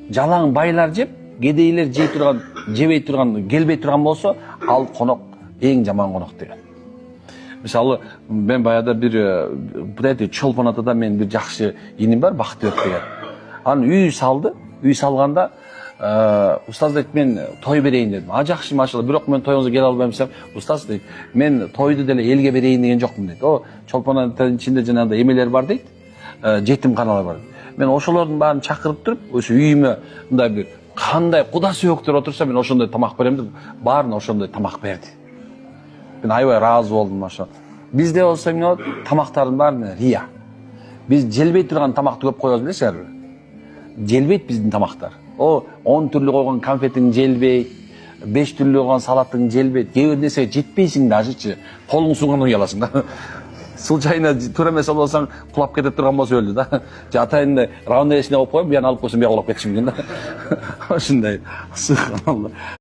Жалаң байлар жеп, кедейлер жебей турган, келбей турган болсо, ал конок эң жаман конок деген. Мисалы, мен баягы бир Чолпон атада мен бир жакшы иним бар, Бактыбек деген. Анын үй салды, үй салганда устаз дейт, мен той берейин дедим. Жакшы, машалла, бирок мен тоюңузга келе албайм десем, устаз дейт, мен тойду деле элге берейин деген жокмун дейт. О, Чолпон атанын ичинде жанагындай эмелер бар дейт, жетимканалар бар. Мен ошолордун баарын чакырып туруп, ошо үйүмө мындай бир кандай куда сүйөктөр отурса, мен ошондой тамак берем деп, баарына ошондой тамак берди. Мен аябай ыраазы болдум, машалла. Бизде болсо эмне болот? Тамактардын баары рия. Биз желбей турган тамакты көп коебуз, билесиңерби? Желбейт биздин тамактар. О, 10 түрлүү койгон конфетиң желбейт, 5 түрлүү койгон салатың желбейт. Кээ бир нерсеге жетпейсиң дажычы, колуң сунганда уяласың да. Случайно туура эмес болсоң, кулап кете турган болсо өлдү да. Же атайындай равновесие болуп коюп, бияны алып койсоң, бияга кулап кетиши мүмкүн да. Ошондой. Субханалла.